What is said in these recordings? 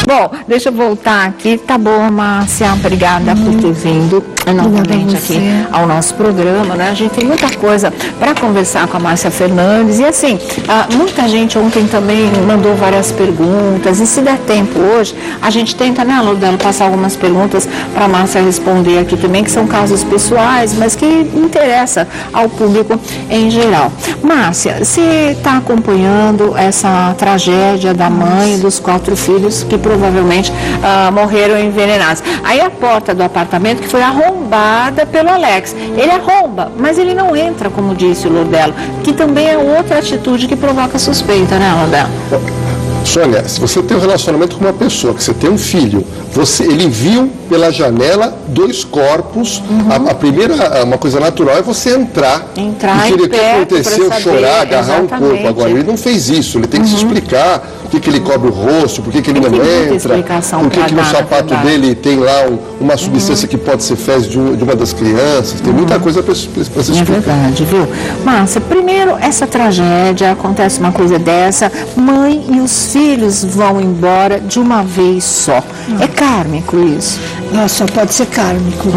Bom, deixa eu voltar aqui. Tá bom, Márcia, obrigada por ter vindo novamente aqui ao nosso programa, né? A gente tem muita coisa para conversar com a Márcia Fernandes. E assim, muita gente ontem também mandou várias perguntas. E se der tempo hoje, a gente tenta, né, Lourdelo, passar algumas perguntas para a Márcia responder aqui também, que são casos pessoais, mas que interessa ao público em geral. Márcia, você está acompanhando essa tragédia da mãe e dos 4 filhos que provavelmente morreram envenenados. Aí a porta do apartamento que foi arrombada pelo Alex. Ele arromba, mas ele não entra, como disse o Lourdelo, que também é outra atitude que provoca suspeita, né, Lourdelo? Sônia, se você tem um relacionamento com uma pessoa, que você tem um filho, ele viu pela janela 2 corpos, a primeira, uma coisa natural é você entrar e querer o que aconteceu, chorar, agarrar um corpo. Agora, ele não fez isso, ele tem que se explicar por que ele cobre o rosto, por que ele não entra, por que no sapato dele tem lá uma substância que pode ser fezes de uma das crianças, tem muita coisa para se explicar. É verdade, viu? Márcia, primeiro, essa tragédia, acontece uma coisa dessa, mãe e os filhos vão embora de uma vez só. É kármico isso? Não, só pode ser kármico.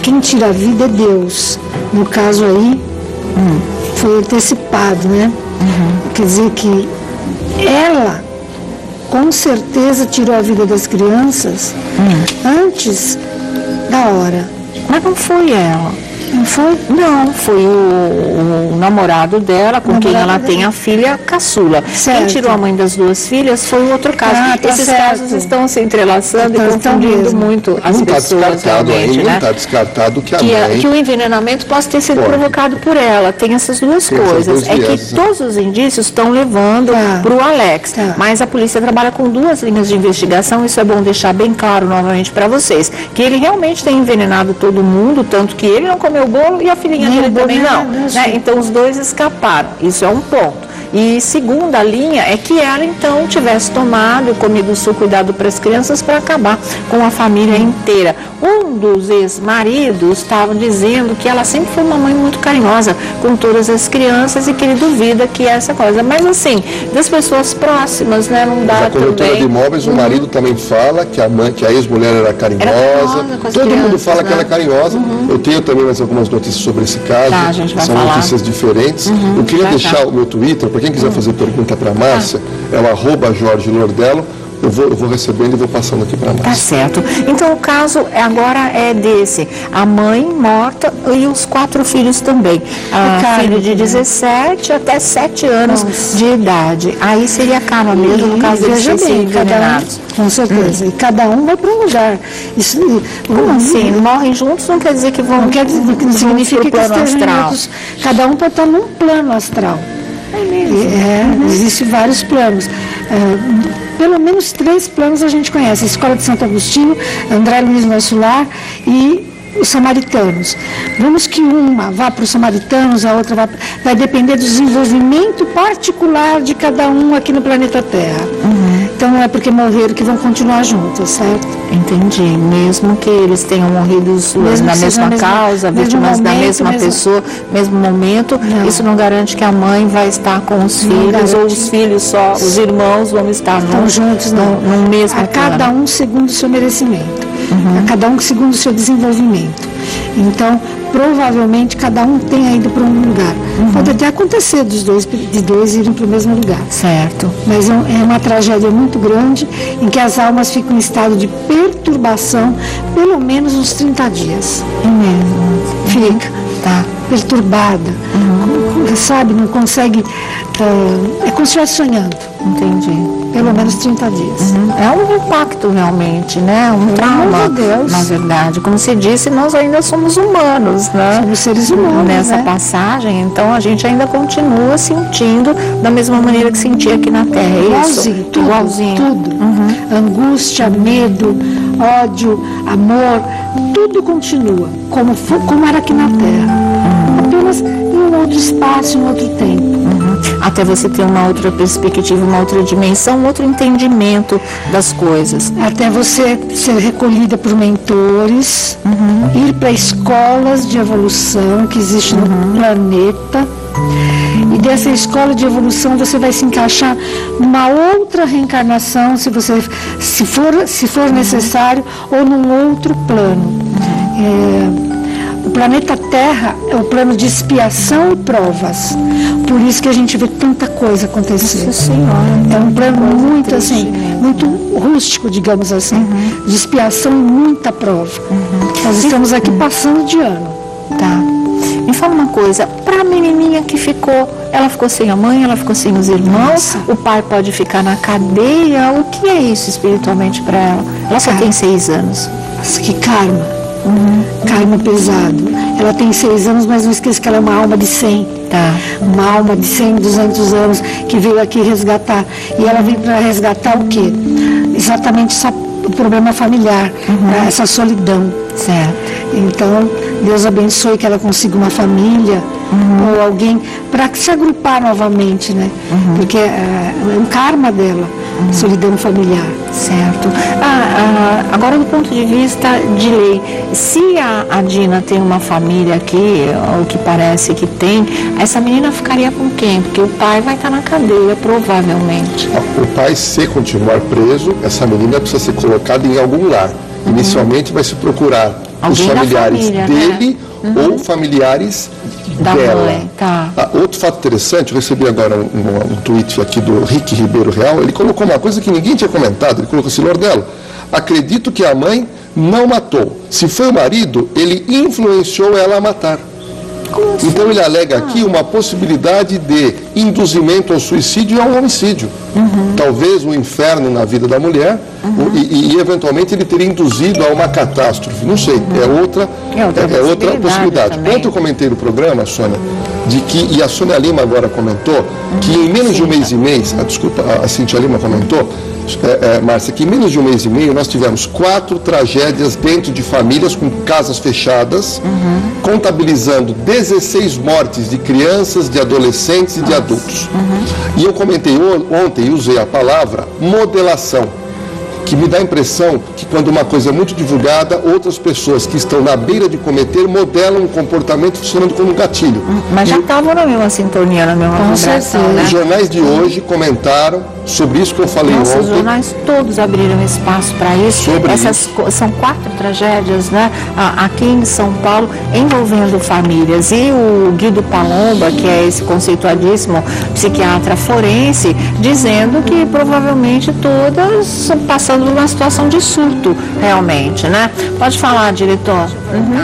Quem tira a vida é Deus. No caso aí, foi antecipado, né? Quer dizer que ela, com certeza, tirou a vida das crianças antes da hora. Mas não foi ela. Não foi? Não, foi o namorado dela, com quem ela tem a filha caçula. Certo. Quem tirou a mãe das 2 filhas foi o outro caso. Esses casos estão se entrelaçando e confundindo muito as pessoas realmente, né? Não está descartado que a mãe... Que o envenenamento possa ter sido provocado por ela. Tem essas duas coisas. É que todos os indícios estão levando para o Alex. Mas a polícia trabalha com 2 linhas de investigação. Isso é bom deixar bem claro novamente para vocês. Que ele realmente tem envenenado todo mundo, tanto que ele não comeu o bolo e a filhinha dele também não. Né? Então os 2 escaparam. Isso é um ponto. E segunda linha é que ela então tivesse tomado, comido o suco e dado para as crianças para acabar com a família inteira. Um dos ex-maridos estava dizendo que ela sempre foi uma mãe muito carinhosa com todas as crianças e que ele duvida que é essa coisa. Mas assim, das pessoas próximas, né, não dá também. A corretora de imóveis, o marido também fala que a ex-mulher era carinhosa. Todo mundo fala que ela é carinhosa. Eu tenho também mais algumas notícias sobre esse caso. A gente vai São falar. Notícias diferentes. Eu queria deixar o meu Twitter, para quem quiser fazer pergunta para a Márcia, é o @Jorge Lourdelo. Eu vou recebendo e vou passando aqui para a Márcia. Tá certo. Então o caso agora é desse. A mãe morta e os 4 filhos também. Filho de 17 até 7 anos de idade. Aí seria karma mesmo, no caso deles serem envenenados. Com certeza. E cada um vai para um lugar. Isso, como assim? Morrem juntos não quer dizer que vão. Não quer dizer que não significa que estejam juntos. Cada um pode estar num plano astral. É mesmo? Existem vários planos. Pelo menos 3 planos a gente conhece. A Escola de Santo Agostinho, André Luiz Nosso Lar e os samaritanos. Vamos que uma vá para os samaritanos, a outra vai depender do desenvolvimento particular de cada um aqui no planeta Terra. Então não é porque morreram que vão continuar juntos, certo? Entendi. Mesmo que eles tenham morrido na mesma causa, vítimas da mesma pessoa, mesmo momento, isso não garante que a mãe vai estar com os filhos, ou os filhos só, os irmãos vão estar juntos no mesmo plano. A cada um segundo o seu merecimento. A cada um segundo o seu desenvolvimento. Então, provavelmente, cada um tenha ido para um lugar. Pode até acontecer de dois irem para o mesmo lugar. Certo. Mas é uma tragédia muito grande, em que as almas ficam em estado de perturbação, pelo menos uns 30 dias. É mesmo? Fica. Perturbada. Sabe, não consegue... é como se estivesse sonhando. Entendi. Pelo menos 30 dias. É um impacto realmente, né? Um trauma, na verdade. Como se disse, nós ainda somos humanos, né? Somos seres humanos, nessa passagem, então a gente ainda continua sentindo da mesma maneira que sentia aqui na Terra. Igualzinho, tudo. Angústia, medo, ódio, amor, tudo continua, como era aqui na Terra. Apenas em um outro espaço, em outro tempo. até você ter uma outra perspectiva, uma outra dimensão, um outro entendimento das coisas. Até você ser recolhida por mentores, ir para escolas de evolução que existem no planeta. E dessa escola de evolução você vai se encaixar numa outra reencarnação, se for necessário, ou num outro plano. O planeta Terra é o plano de expiação e provas. Por isso que a gente vê tanta coisa acontecer. É um plano muito assim, muito rústico, digamos assim, de expiação e muita prova. Nós estamos aqui passando de ano. Tá. Me fala uma coisa, para a menininha que ficou, ela ficou sem a mãe, ela ficou sem os irmãos, o pai pode ficar na cadeia, o que é isso espiritualmente para ela? Ela só tem 6 anos. Nossa, que karma. Karma pesado. Ela tem 6 anos, mas não esqueça que ela é uma alma de 100. Tá. Uma alma de 100, 200 anos que veio aqui resgatar. E ela veio para resgatar o quê? Exatamente o problema familiar, essa solidão. Certo. Então, Deus abençoe que ela consiga uma família ou alguém para se agrupar novamente, né? Porque é um karma dela, solidão familiar. Certo. Agora, do ponto de vista de lei, se a Dina tem uma família aqui, o que parece que tem, essa menina ficaria com quem? Porque o pai vai estar na cadeia, provavelmente. O pai, se continuar preso, essa menina precisa ser colocada em algum lar. Inicialmente vai se procurar os familiares família, dele, né? Ou familiares da dela. Mãe, tá. Outro fato interessante, eu recebi agora um tweet aqui do Rick Ribeiro Real, ele colocou uma coisa que ninguém tinha comentado, ele colocou assim: Nordelo, acredito que a mãe não matou. Se foi o marido, ele influenciou ela a matar. Assim? Então ele alega aqui uma possibilidade de induzimento ao suicídio e ao homicídio. Talvez um inferno na vida da mulher e eventualmente ele teria induzido a uma catástrofe. Não sei, é outra possibilidade. Também. Ontem eu comentei no programa, Sônia, de que, e a Sônia Lima agora comentou, que em menos de um mês e meio, a Cíntia Lima comentou, Márcia, que em menos de um mês e meio nós tivemos 4 tragédias dentro de famílias com casas fechadas, contabilizando 16 mortes de crianças, de adolescentes e de adultos. E eu comentei ontem e usei a palavra modelação, que me dá a impressão que quando uma coisa é muito divulgada, outras pessoas que estão na beira de cometer modelam um comportamento funcionando como um gatilho. Mas já estavam na mesma sintonia, na mesma vibração, né? Os jornais de hoje comentaram sobre isso que eu falei ontem. Os jornais todos abriram espaço para isso. São 4 tragédias, né? Aqui em São Paulo, envolvendo famílias. E o Guido Palomba, que é esse conceituadíssimo psiquiatra forense, dizendo que provavelmente todas passando por uma situação de surto, realmente, né? Pode falar, diretor.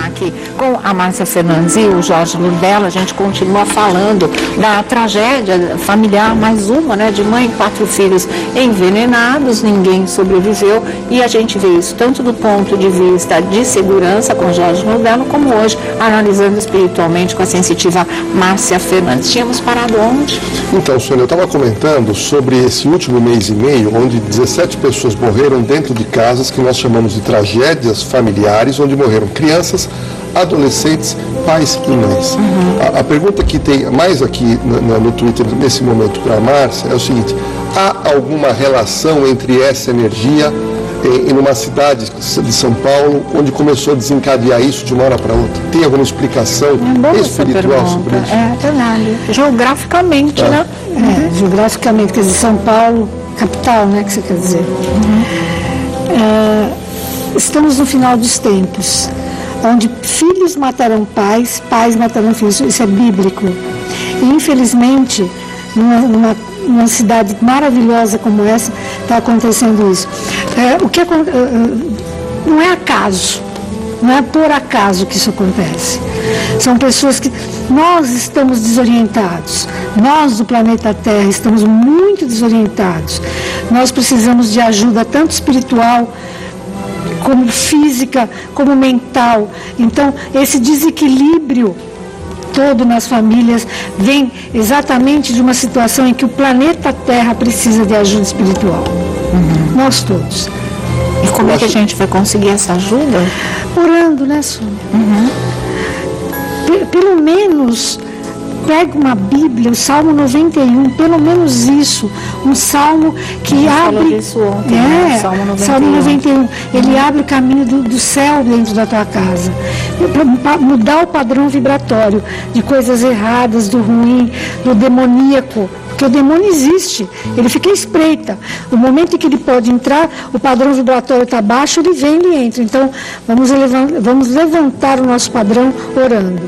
Aqui com a Márcia Fernandes e o Jorge Nordelo, a gente continua falando da tragédia familiar, mais uma, né? De mãe e 4 filhos envenenados, ninguém sobreviveu, e a gente vê isso tanto do ponto de vista de segurança com o Jorge Nordelo, como hoje analisando espiritualmente com a sensitiva Márcia Fernandes. Tínhamos parado onde? Então, Sônia, eu estava comentando sobre esse último mês e meio, onde 17 pessoas morreram dentro de casas que nós chamamos de tragédias familiares, onde morreram crianças, adolescentes, pais e mães. A pergunta que tem mais aqui no Twitter nesse momento para a Márcia é o seguinte: há alguma relação entre essa energia em uma cidade de São Paulo, onde começou a desencadear isso de uma hora para outra? Tem alguma explicação espiritual sobre isso? É verdade. Geograficamente, né? Geograficamente, quer dizer, São Paulo, capital, né, que você quer dizer. Estamos no final dos tempos, onde filhos matarão pais, pais matarão filhos. Isso é bíblico. E, infelizmente, numa cidade maravilhosa como essa, está acontecendo isso. Não é acaso, não é por acaso que isso acontece. São pessoas que... Nós estamos desorientados. Nós do planeta Terra estamos muito desorientados. Nós precisamos de ajuda tanto espiritual, como física, como mental. Então, esse desequilíbrio todo nas famílias vem exatamente de uma situação em que o planeta Terra precisa de ajuda espiritual. Nós todos. E como é que a gente vai conseguir essa ajuda? Orando, né, Sônia? Pelo menos Pega uma Bíblia, o Salmo 91, pelo menos isso, um salmo que abre... Isso ontem, né? Salmo 91. Ele abre o caminho do céu dentro da tua casa, para mudar o padrão vibratório de coisas erradas, do ruim, do demoníaco. Porque o demônio existe, ele fica à espreita. No momento em que ele pode entrar, o padrão vibratório está baixo, ele vem e entra. Então, vamos levantar o nosso padrão orando.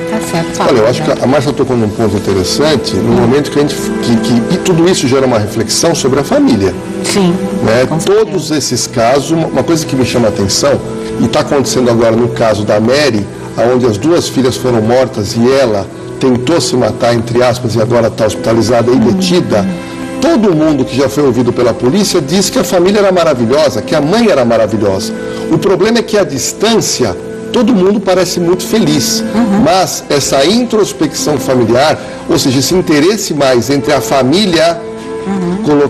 Tá certo. Olha, eu acho que a Márcia tocou num ponto interessante, no momento que a gente. E tudo isso gera uma reflexão sobre a família. Sim. Né? Todos esses casos, uma coisa que me chama a atenção, e está acontecendo agora no caso da Mary, onde as duas filhas foram mortas e ela tentou se matar, entre aspas, e agora está hospitalizada e detida. Todo mundo que já foi ouvido pela polícia diz que a família era maravilhosa, que a mãe era maravilhosa. O problema é que a distância, todo mundo parece muito feliz, mas essa introspecção familiar, ou seja, esse interesse mais entre a família,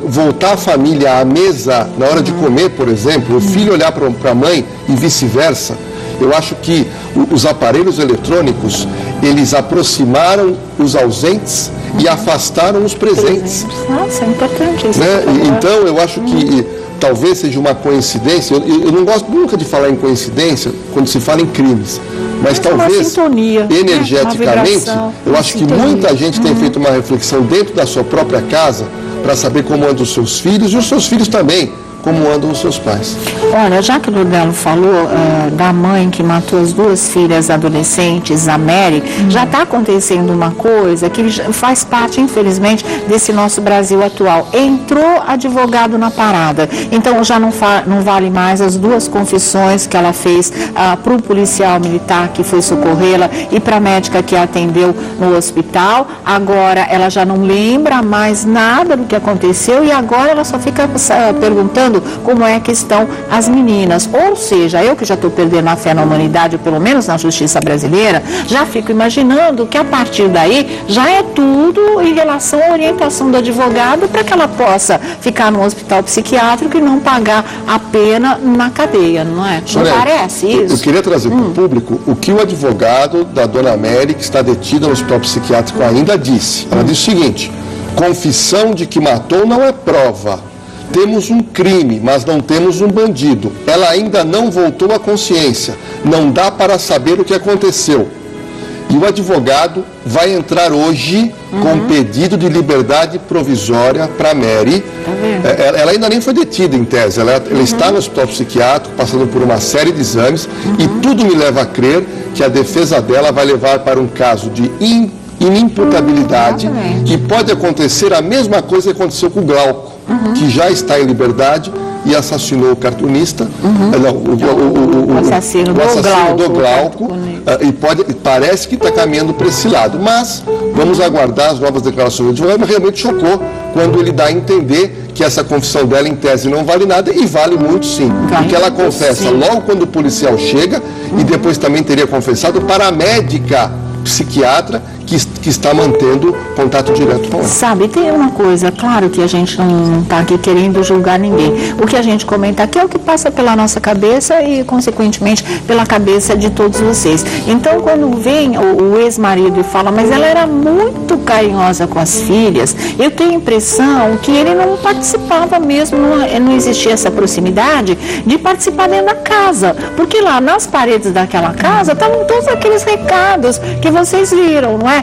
voltar a família à mesa na hora de comer, por exemplo, o filho olhar para a mãe e vice-versa. Eu acho que os aparelhos eletrônicos, eles aproximaram os ausentes e afastaram os presentes. Nossa, é importante isso. Né? Então, eu acho que talvez seja uma coincidência. Eu não gosto nunca de falar em coincidência quando se fala em crimes. Mas talvez, sintonia, energeticamente, eu acho que muita gente tem feito uma reflexão dentro da sua própria casa para saber como andam os seus filhos e os seus filhos também, como andam os seus pais. Olha, já que o Lurdelo falou da mãe que matou as duas filhas adolescentes, a Mary, já está acontecendo uma coisa que faz parte, infelizmente, desse nosso Brasil atual. Entrou advogado na parada, então já não vale mais as duas confissões que ela fez para o policial militar que foi socorrê-la e para a médica que a atendeu no hospital. Agora ela já não lembra mais nada do que aconteceu e agora ela só fica perguntando como é que estão as meninas. Ou seja, eu que já estou perdendo a fé na humanidade, ou pelo menos na justiça brasileira, já fico imaginando que a partir daí já é tudo em relação à orientação do advogado para que ela possa ficar no hospital psiquiátrico e não pagar a pena na cadeia, não é? Não parece isso? Eu queria trazer para o público o que o advogado da dona Mary, que está detida no hospital psiquiátrico, ainda disse. Ela disse o seguinte: confissão de que matou não é prova. Temos um crime, mas não temos um bandido. Ela ainda não voltou à consciência. Não dá para saber o que aconteceu. E o advogado vai entrar hoje com um pedido de liberdade provisória para Mary. Ela ainda nem foi detida, em tese. Ela está no hospital psiquiátrico, passando por uma série de exames. E tudo me leva a crer que a defesa dela vai levar para um caso de inimputabilidade. E pode acontecer a mesma coisa que aconteceu com o Glauco, que já está em liberdade e assassinou o cartunista, o assassino do Glauco, e parece que está caminhando para esse lado. Mas vamos aguardar as novas declarações do advogado. Mas realmente chocou quando ele dá a entender que essa confissão dela, em tese, não vale nada, e vale muito sim. Porque ela confessa logo quando o policial chega, e depois também teria confessado para a médica psiquiatra que está mantendo contato direto com ela. Sabe, tem uma coisa, claro que a gente não está aqui querendo julgar ninguém. O que a gente comenta aqui é o que passa pela nossa cabeça e, consequentemente, pela cabeça de todos vocês. Então, quando vem o ex-marido e fala, mas ela era muito carinhosa com as filhas, eu tenho a impressão que ele não participava mesmo, não existia essa proximidade de participar dentro da casa. Porque lá nas paredes daquela casa estavam todos aqueles recados que vocês viram, não é?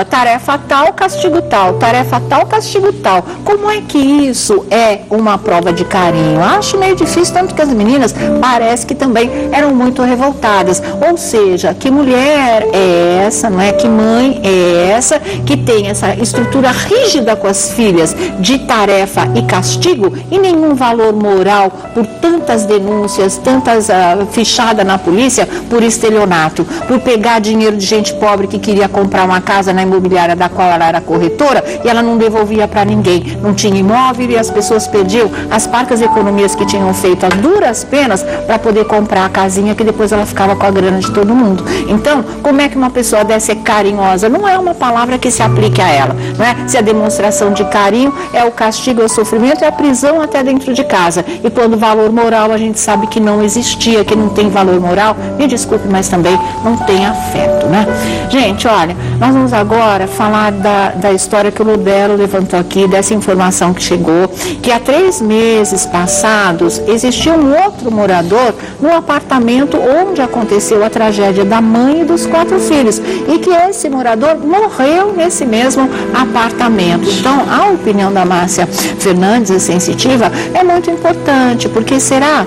Tarefa tal, castigo tal, tarefa tal, castigo tal. Como é que isso é uma prova de carinho? Acho meio difícil, tanto que as meninas parece que também eram muito revoltadas. Ou seja, que mulher é essa, não é? Que mãe é essa que tem essa estrutura rígida com as filhas de tarefa e castigo e nenhum valor moral por tantas denúncias, tantas fichadas na polícia por estelionato, por pegar dinheiro de gente pobre que queria comprar uma casa na imobiliária da qual ela era corretora e ela não devolvia para ninguém. Não tinha imóvel e as pessoas perdiam as parcas economias que tinham feito a duras penas para poder comprar a casinha que depois ela ficava com a grana de todo mundo. Então, como é que uma pessoa deve ser carinhosa? Não é uma palavra que se aplique a ela, não é? Se a demonstração de carinho é o castigo, é o sofrimento, é a prisão até dentro de casa. E quando valor moral a gente sabe que não existia, que não tem valor moral, me desculpe, mas também não tem afeto, né? Gente, olha, nós vamos agora falar da história que o Ludero levantou aqui, dessa informação que chegou, que há 3 meses passados existia um outro morador no apartamento onde aconteceu a tragédia da mãe e dos 4 filhos, e que esse morador morreu nesse mesmo apartamento. Então, a opinião da Márcia Fernandes, a sensitiva, é muito importante, porque será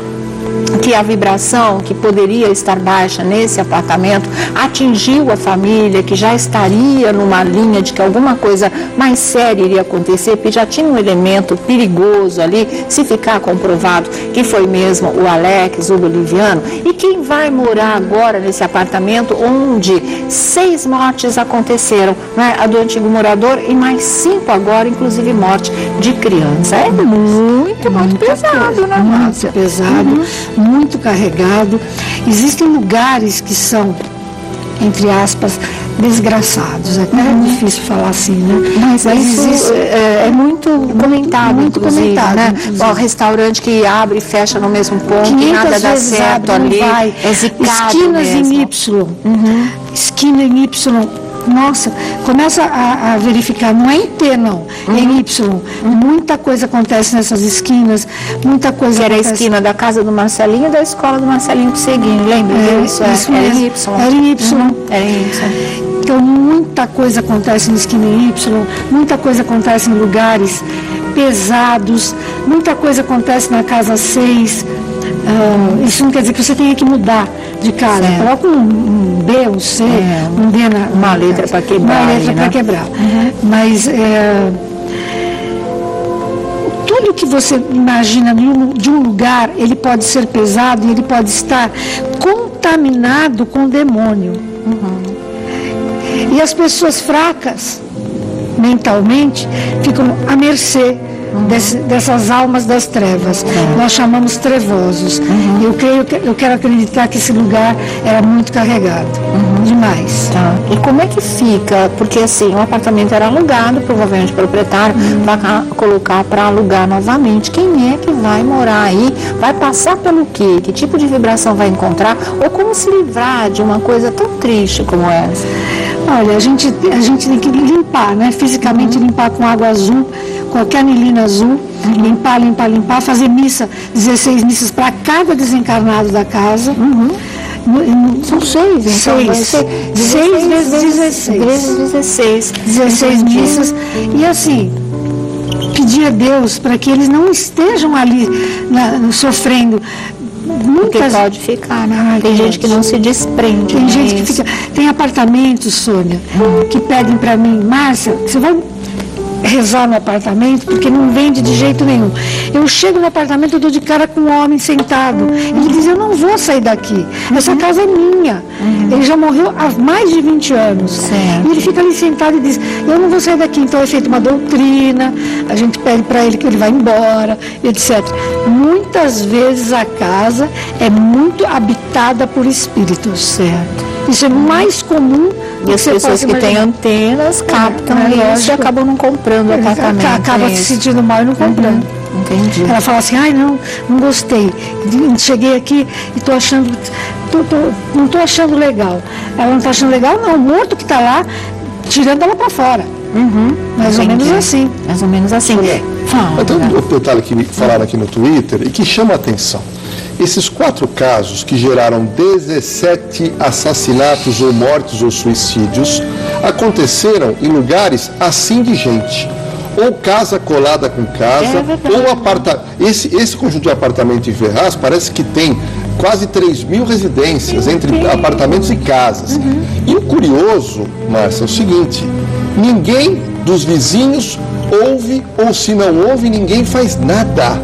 que a vibração que poderia estar baixa nesse apartamento atingiu a família, que já estaria numa linha de que alguma coisa mais séria iria acontecer, porque já tinha um elemento perigoso ali, se ficar comprovado que foi mesmo o Alex, o boliviano. E quem vai morar agora nesse apartamento onde 6 mortes aconteceram, né? A do antigo morador e mais 5 agora, inclusive morte de criança. É muito pesado, né, Márcia? Muito pesado, muito carregado. Existem lugares que são, entre aspas, desgraçados. Até é difícil falar assim, né? Mas isso existe, é muito comentado, muito comentado, né? O restaurante que abre e fecha no mesmo ponto, que nada dá certo ali, é zicado esquinas mesmo. em Y, esquina em Y. Nossa, começa a verificar, não é em T, não, é em Y. Muita coisa acontece nessas esquinas, muita coisa que era acontece. A esquina da casa do Marcelinho e da escola do Marcelinho Seguinho, lembra disso? Era em Y. Era em Y. Então, muita coisa acontece na esquina em Y, muita coisa acontece em lugares pesados, muita coisa acontece na casa 6. Isso não quer dizer que você tenha que mudar de casa. Coloca um B, um C, um D na uma letra para quebrar. Uma letra para quebrar. Mas tudo que você imagina de um lugar, ele pode ser pesado e ele pode estar contaminado com demônio. E as pessoas fracas, mentalmente, ficam à mercê dessas almas das trevas. Nós chamamos trevosos. Eu quero acreditar que esse lugar era muito carregado. Demais. Tá. E como é que fica? Porque assim, o apartamento era alugado, provavelmente o proprietário vai colocar para alugar novamente. Quem é que vai morar aí? Vai passar pelo quê? Que tipo de vibração vai encontrar? Ou como se livrar de uma coisa tão triste como essa? Olha, a gente tem que limpar, né? Fisicamente limpar com água azul, com a canilina azul, limpar, fazer missa, 16 missas para cada desencarnado da casa. São 6, então 6 vezes 16. 16 missas. E assim, pedir a Deus para que eles não estejam ali sofrendo. Porque pode ficar, né? Tem gente que não se desprende. Tem gente que fica. Tem apartamentos, Sônia, que pedem para mim, Márcia, você vai rezar no apartamento, porque não vende de jeito nenhum. Eu chego no apartamento, eu dou de cara com um homem sentado. Ele diz, eu não vou sair daqui. Essa casa é minha. Ele já morreu há mais de 20 anos. Certo. E ele fica ali sentado e diz, eu não vou sair daqui. Então é feita uma doutrina, a gente pede para ele que ele vá embora, etc. Muitas vezes a casa é muito habitada por espíritos. Certo. Isso é mais comum. E as pessoas que têm antenas captam isso e acabam não comprando o apartamento. Acaba se sentindo mal e não comprando. Entendi. Ela fala assim, não gostei. Cheguei aqui e estou achando, não estou achando legal. Ela não está achando legal, não. O morto que está lá, tirando ela para fora. Mais ou menos assim. Mais ou menos assim. Fala. Então, um detalhe que me falaram aqui no Twitter e que chama a atenção. Esses 4 casos que geraram 17 assassinatos ou mortes ou suicídios aconteceram em lugares assim de gente. Ou casa colada com casa, ou apartamento. Esse conjunto de apartamentos em Ferraz parece que tem quase 3.000 residências entre apartamentos e casas. E o curioso, Márcia, é o seguinte: ninguém dos vizinhos ouve, ou se não ouve, ninguém faz nada.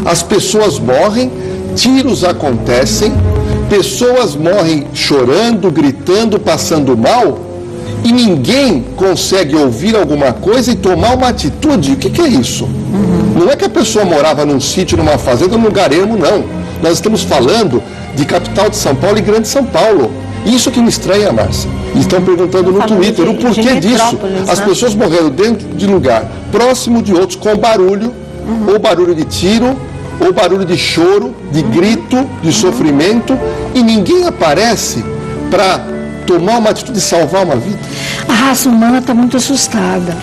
As pessoas morrem, tiros acontecem, pessoas morrem chorando, gritando, passando mal, e ninguém consegue ouvir alguma coisa e tomar uma atitude. O que é isso? Não é que a pessoa morava num sítio, numa fazenda, num lugar ermo, não. Nós estamos falando de capital de São Paulo e Grande São Paulo. Isso que me estranha, Márcia. E estão perguntando no Twitter o porquê disso. As pessoas morreram dentro de lugar próximo de outros, com barulho, ou barulho de tiro, ou barulho de choro, de grito, de sofrimento, e ninguém aparece para tomar uma atitude de salvar uma vida. A raça humana está muito assustada.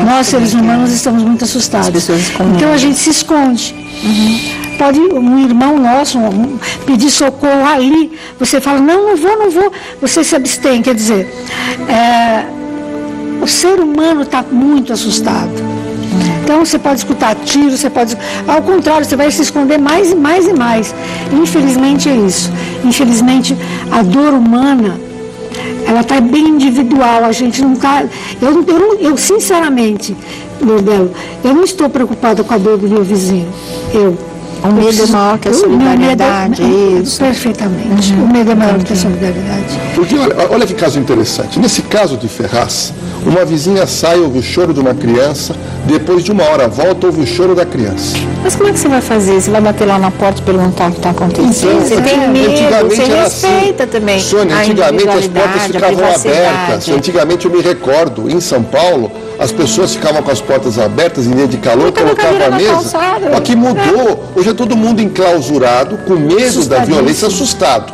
Nós, seres humanos, estamos muito assustados. Então a gente se esconde. Pode um irmão nosso pedir socorro ali, você fala, não vou, você se abstém. Quer dizer, o ser humano está muito assustado. Então você pode escutar tiro, ao contrário, você vai se esconder mais e mais e mais. Infelizmente é isso. Infelizmente a dor humana, ela está bem individual, a gente não está... Eu sinceramente, Lourdelo, eu não estou preocupada com a dor do meu vizinho. O medo é maior que a solidariedade, isso. Perfeitamente. O medo é maior que a solidariedade. Porque, olha que caso interessante. Nesse caso de Ferraz, uma vizinha sai, ouve o choro de uma criança, depois de uma hora volta, ouve o choro da criança. Mas como é que você vai fazer? Você vai bater lá na porta e perguntar o que está acontecendo? Você tem medo, você respeita também. Sônia, antigamente as portas ficavam abertas. Antigamente eu me recordo, em São Paulo, as pessoas ficavam com as portas abertas em dia de calor, colocavam a mesa. Aqui mudou. Hoje é todo mundo enclausurado, com medo da violência, assustado.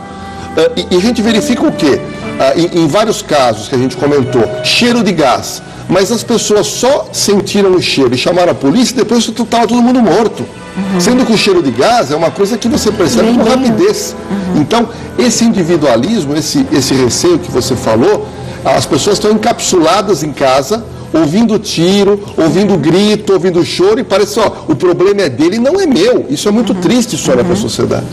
E a gente verifica o quê? Em vários casos que a gente comentou, cheiro de gás. Mas as pessoas só sentiram o cheiro e chamaram a polícia e depois estava todo mundo morto. Sendo que o cheiro de gás é uma coisa que você percebe com rapidez. Então, esse individualismo, esse receio que você falou, as pessoas estão encapsuladas em casa, ouvindo tiro, ouvindo grito, ouvindo choro, e parece, o problema é dele, não é meu. Isso é muito triste, Sônia, para a sociedade.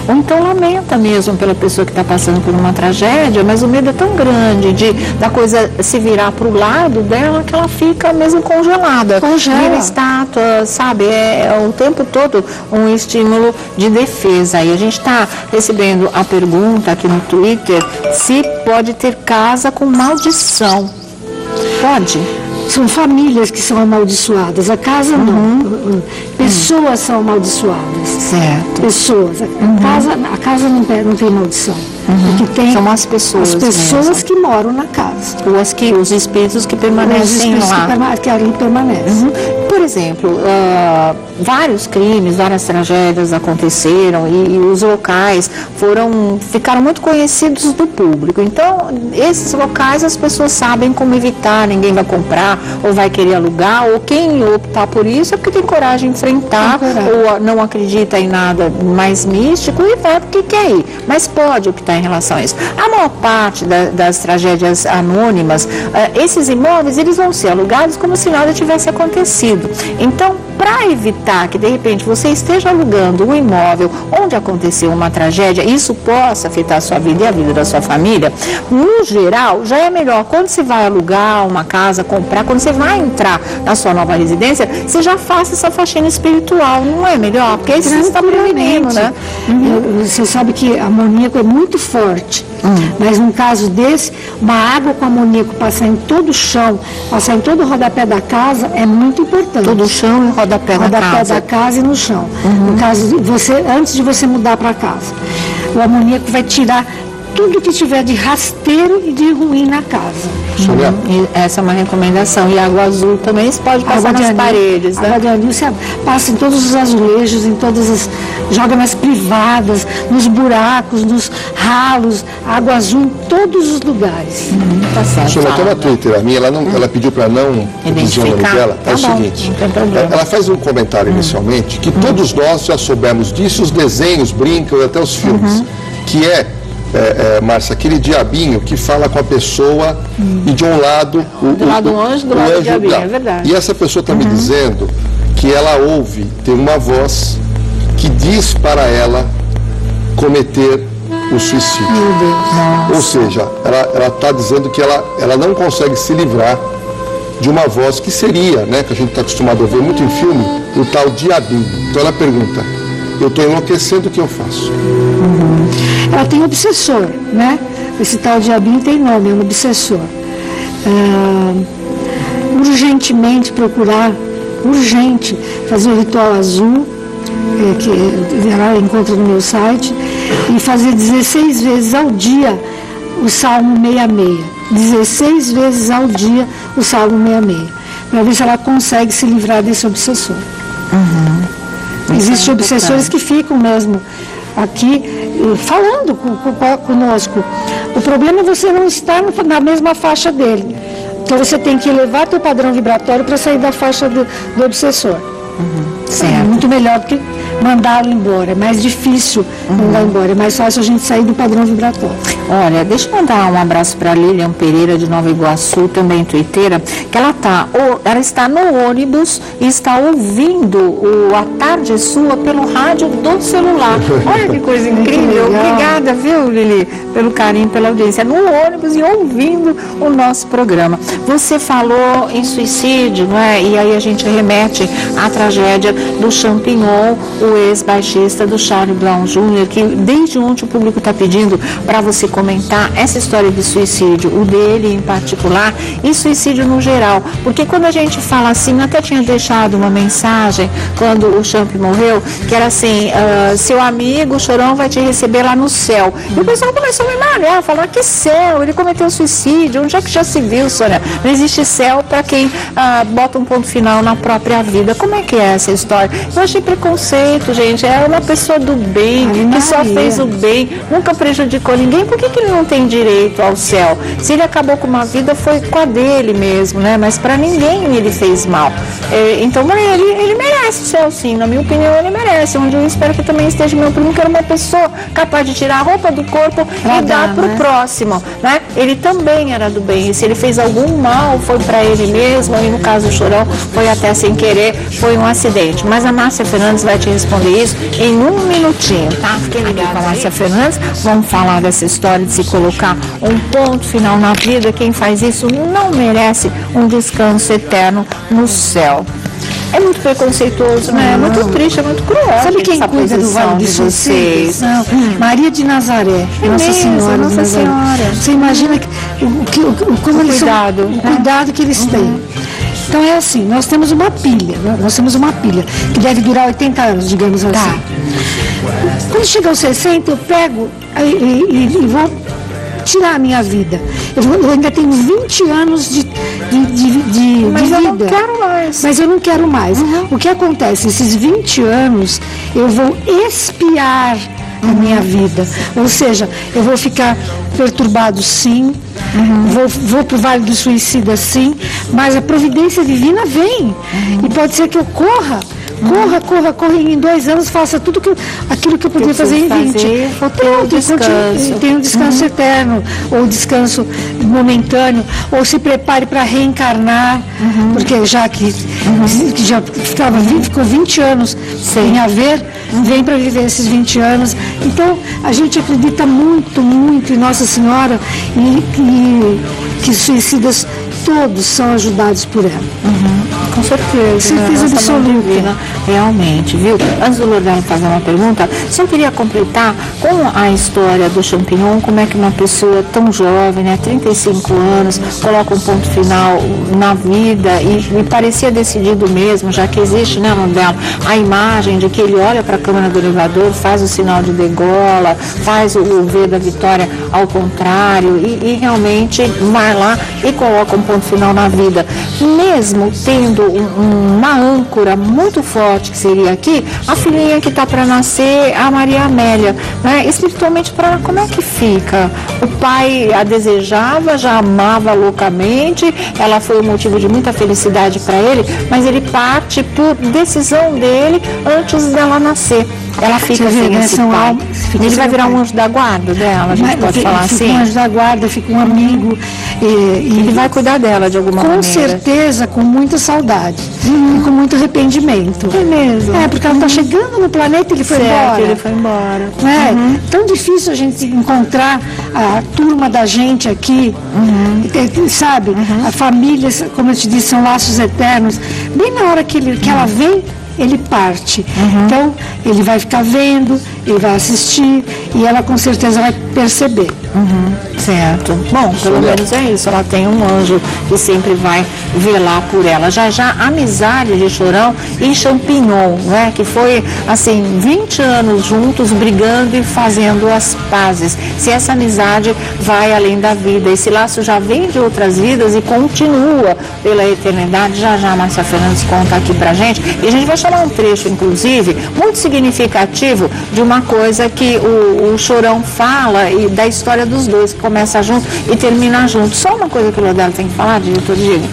Ou então lamenta mesmo pela pessoa que está passando por uma tragédia, mas o medo é tão grande da coisa se virar para o lado dela que ela fica mesmo congelada. Vira estátua, sabe? É o tempo todo um estímulo de defesa. E a gente está recebendo a pergunta aqui no Twitter se pode ter casa com maldição. Pode? São famílias que são amaldiçoadas, a casa não. Pessoas são amaldiçoadas. Certo. Pessoas. A casa não tem maldição. O que tem são as pessoas. As pessoas que moram na casa. Ou os espíritos que permanecem lá. Que ali permanecem. Por exemplo, vários crimes, várias tragédias aconteceram e os locais ficaram muito conhecidos do público. Então, esses locais as pessoas sabem como evitar, ninguém vai comprar ou vai querer alugar, ou quem optar por isso é porque tem coragem de enfrentar, ou não acredita em nada mais místico e vai porque quer ir. Mas pode optar em relação a isso. A maior parte das tragédias anônimas, esses imóveis, eles vão ser alugados como se nada tivesse acontecido. Então, para evitar que de repente você esteja alugando um imóvel onde aconteceu uma tragédia, isso possa afetar a sua vida e a vida da sua família, no geral, já é melhor quando você vai alugar uma casa, comprar, quando você vai entrar na sua nova residência, você já faça essa faxina espiritual, não é melhor? Porque aí você está prevenindo, né? Você sabe que amoníaco é muito forte, mas num caso desse, uma água com amoníaco passar em todo o chão, passar em todo o rodapé da casa é muito importante. Todo o chão e rodapé da casa e no chão. No caso de antes de você mudar para casa, o amoníaco vai tirar tudo que tiver de rasteiro e de ruim na casa. Essa é uma recomendação. E água azul também se pode passar nas paredes, né? Água de anil você passa em todos os azulejos, joga nas privadas, nos buracos, nos ralos, água azul em todos os lugares. Tá certo. Sônia, tem uma Twitter, a minha, ela pediu para não dizer o nome dela. É o seguinte, ela faz um comentário inicialmente, que todos nós já soubemos disso, os desenhos brincam, até os filmes, que Márcia, aquele diabinho que fala com a pessoa e de um lado do lado do anjo, do lado do diabinho, é verdade. E essa pessoa está me dizendo que ela tem uma voz que diz para ela cometer o suicídio. Meu Deus. Ou seja, ela está dizendo que ela não consegue se livrar de uma voz que seria, né, que a gente está acostumado a ver muito em filme, o tal diabinho. Então ela pergunta: eu estou enlouquecendo, o que eu faço? Ela tem um obsessor, né? Esse tal diabinho tem nome, é um obsessor. Urgentemente procurar, fazer o ritual azul, que ela encontra no meu site, e fazer 16 vezes ao dia o Salmo 66. 16 vezes ao dia o Salmo 66. Para ver se ela consegue se livrar desse obsessor. Existem obsessores que ficam mesmo aqui falando conosco. O problema é você não estar na mesma faixa dele. Então você tem que elevar teu padrão vibratório para sair da faixa do obsessor. Certo. É muito melhor do que mandá-lo embora. É mais difícil mandar embora. É mais fácil a gente sair do padrão vibratório. Olha, deixa eu mandar um abraço para Lilian Pereira de Nova Iguaçu, também tuiteira, que ela está no ônibus e está ouvindo o A Tarde Sua pelo rádio do celular. Olha que coisa incrível. Obrigada, viu, Lili, pelo carinho, pela audiência. No ônibus e ouvindo o nosso programa. Você falou em suicídio, não é? E aí a gente remete à tragédia do Champignon, o ex-baixista do Charlie Brown Jr., que desde ontem o público está pedindo para você comentar essa história de suicídio, o dele em particular, e suicídio no geral. Porque quando a gente fala assim, eu até tinha deixado uma mensagem quando o Champ morreu, que era assim, seu amigo, o Chorão, vai te receber lá no céu. E o pessoal começou a me malhar, falar, que céu? Ele cometeu suicídio, onde é que já se viu, Sônia? Não existe céu para quem bota um ponto final na própria vida. Como é que é essa história? Eu achei preconceito, gente. É uma pessoa do bem, que só fez o bem, nunca prejudicou ninguém. Por que ele não tem direito ao céu? Se ele acabou com uma vida, foi com a dele mesmo, né? Mas para ninguém ele fez mal. Então, ele merece o céu, sim. Na minha opinião, ele merece. Onde eu espero que também esteja meu primo, que era uma pessoa capaz de tirar a roupa do corpo e dar para o próximo, né? Ele também era do bem. E se ele fez algum mal, foi para ele mesmo. E no caso do Chorão, foi até sem querer, foi um acidente. Mas a Márcia Fernandes vai te responder isso em um minutinho, tá? Fiquem ligados com a Márcia Fernandes. Vamos falar dessa história de se colocar um ponto final na vida. Quem faz isso não merece um descanso eterno no céu. É muito preconceituoso, né? É muito triste, é muito cruel. Sabe quem cuida do Vale dos Suicidas? Maria de Nazaré, Nossa Senhora. Nossa Senhora. Você imagina como eles cuidado, o cuidado que eles têm. Então é assim, nós temos uma pilha que deve durar 80 anos, digamos assim. Tá. Quando chega aos 60, eu pego e vou tirar a minha vida. Eu ainda tenho 20 anos de vida. Eu não quero mais. Mas eu não quero mais. O que acontece? Esses 20 anos eu vou expiar a minha vida. Ou seja, eu vou ficar perturbado, sim. Vou para o Vale do Suicida, sim. Mas a providência divina vem. E pode ser que eu corra, e em 2 anos faça tudo aquilo que eu podia fazer em 20. Tem um descanso eterno, ou descanso momentâneo, ou se prepare para reencarnar, porque já que já ficou 20 anos sem haver, vem para viver esses 20 anos. Então, a gente acredita muito, muito em Nossa Senhora e que suicidas todos são ajudados por ela. Com certeza. Certeza absoluta. Realmente, viu? Antes do Lordano fazer uma pergunta, só queria completar com a história do Champignon, como é que uma pessoa tão jovem, né, 35 anos, coloca um ponto final na vida e parecia decidido mesmo, já que existe, né, Lordano, a imagem de que ele olha para a câmara do elevador, faz o sinal de degola, faz o V da vitória ao contrário e realmente vai lá e coloca um ponto final na vida. Mesmo tendo uma âncora muito forte, que seria aqui, a filhinha que está para nascer, a Maria Amélia, né? Espiritualmente, para ela, como é que fica? O pai a desejava, já amava loucamente, ela foi um motivo de muita felicidade para ele, mas ele parte por decisão dele antes dela nascer. Ela fica sem esse pai. Ele vai virar um anjo da guarda dela, a gente pode falar assim? Fica um anjo da guarda, fica um amigo. E ele vai cuidar dela de alguma maneira. Com certeza, com muita saudade. E com muito arrependimento. É mesmo? Porque ela está chegando no planeta e ele foi embora. Ele foi embora. Tão difícil a gente encontrar a turma da gente aqui, sabe? A família, como eu te disse, são laços eternos. Bem na hora que ela vem, ele parte. Então, ele vai ficar vendo, ele vai assistir e ela com certeza vai perceber. Certo. Bom, pelo menos é isso. Ela tem um anjo que sempre vai velar por ela. Já a amizade de Chorão e Champignon, né? Que foi, assim, 20 anos juntos, brigando e fazendo as pazes. Se essa amizade vai além da vida, esse laço já vem de outras vidas e continua pela eternidade. Já a Márcia Fernandes conta aqui pra gente. E a gente vai chamar um trecho, inclusive, muito significativo de uma coisa que o Chorão fala e da história dos dois, que começa junto e termina junto. Só uma coisa que o Lodelo tem que falar, diretor Diego.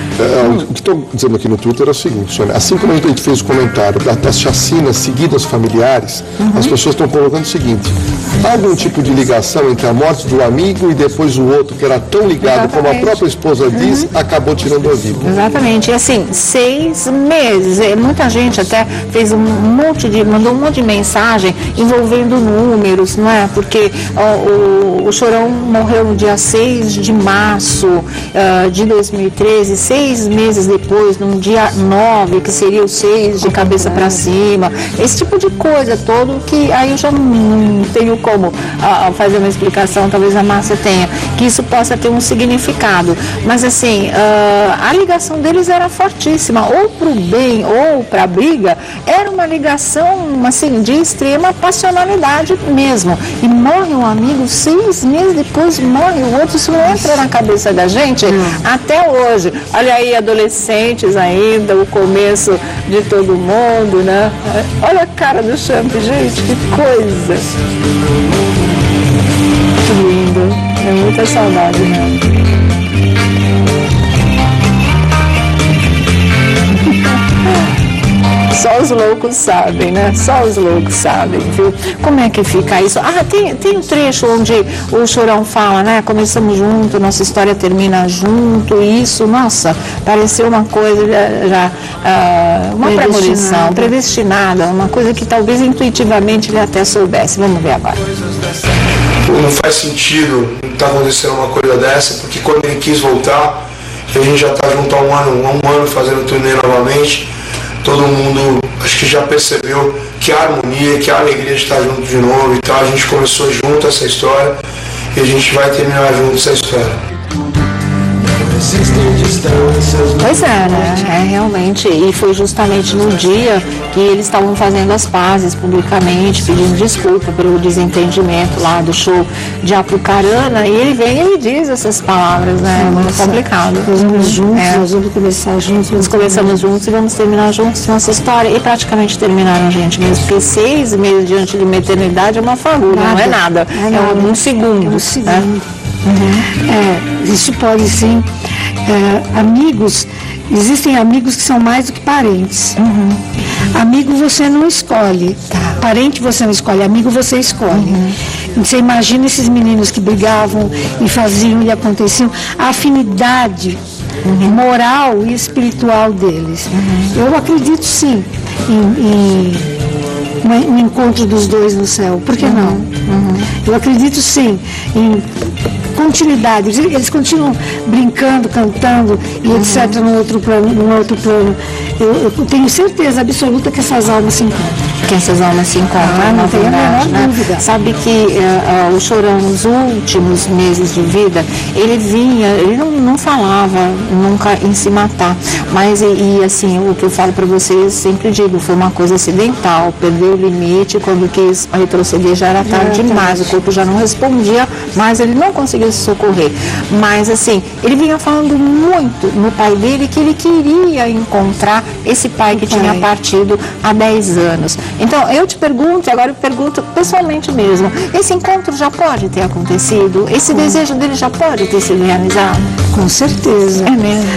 O que estou dizendo aqui no Twitter é o seguinte, Sônia, assim como a gente fez o comentário das chacinas seguidas familiares, as pessoas estão colocando o seguinte: há algum tipo de ligação entre a morte do amigo e depois o outro, que era tão ligado, como a própria esposa diz, acabou tirando a vida. Exatamente. E assim, 6 meses. Muita gente até fez mandou um monte de mensagem envolvendo números, não é? Porque o Chorão morreu no dia 6 de março de 2013, 6 meses depois, no dia 9, que seria o 6 de cabeça para cima. Esse tipo de coisa todo, que aí eu já não tenho como fazer uma explicação, talvez a Márcia tenha, que isso possa ter um significado. Mas assim, a ligação deles era fortíssima, ou para o bem ou para a briga, era uma ligação assim, de extrema passionalidade mesmo. E morre um amigo, 6 meses depois morre o outro, isso não entra na cabeça da gente até hoje. Olha aí, adolescentes ainda, o começo de todo mundo, né? Olha a cara do Champ, gente, que coisa! Que lindo, é muita saudade, né? Só os loucos sabem, né? Só os loucos sabem, viu? Como é que fica isso? Tem um trecho onde o Chorão fala, né? Começamos junto, nossa história termina junto, isso, nossa, pareceu uma coisa já uma premonição, predestinada, uma coisa que talvez intuitivamente ele até soubesse. Vamos ver agora. Não faz sentido estar acontecendo uma coisa dessa, porque quando ele quis voltar, a gente já está junto há um ano fazendo turnê novamente. Todo mundo, acho que já percebeu que a harmonia, que a alegria de estar junto de novo e tal. A gente começou junto essa história e a gente vai terminar junto essa história. Pois é, né? Realmente, e foi justamente no dia que eles estavam fazendo as pazes publicamente, pedindo desculpa pelo desentendimento lá do show de Apucarana, e ele vem e ele diz essas palavras, né? É muito complicado. Nós vamos juntos, nós vamos começar juntos. Nós começamos juntos e vamos terminar juntos nossa história. E praticamente terminaram, gente, mesmo porque 6 meses diante de uma eternidade é uma farrura, não é nada. É um segundo. É um segundo. Né? Isso pode sim. Amigos, existem amigos que são mais do que parentes. Amigo você não escolhe, parente você não escolhe, amigo você escolhe. Você imagina esses meninos que brigavam e faziam e aconteciam, a afinidade moral e espiritual deles. Eu acredito sim em um encontro dos dois no céu, por que não? Eu acredito sim em continuidade, eles continuam brincando, cantando e etc. no outro plano. Eu tenho certeza absoluta que essas almas se encontram. Que essas almas se encontram, não tem a menor dúvida. Sabe que o Chorão, nos últimos meses de vida, ele não falava nunca em se matar, mas assim, o que eu falo para vocês, sempre digo, foi uma coisa acidental, perdeu o limite, quando quis retroceder já era tarde demais, o corpo já não respondia, mas ele não conseguiu se socorrer. Mas assim, ele vinha falando muito no pai dele, que ele queria encontrar esse pai que tinha partido há 10 anos. Então, eu te pergunto, agora eu pergunto pessoalmente mesmo, esse encontro já pode ter acontecido? Esse desejo dele já pode ter sido realizado? Com certeza. É mesmo.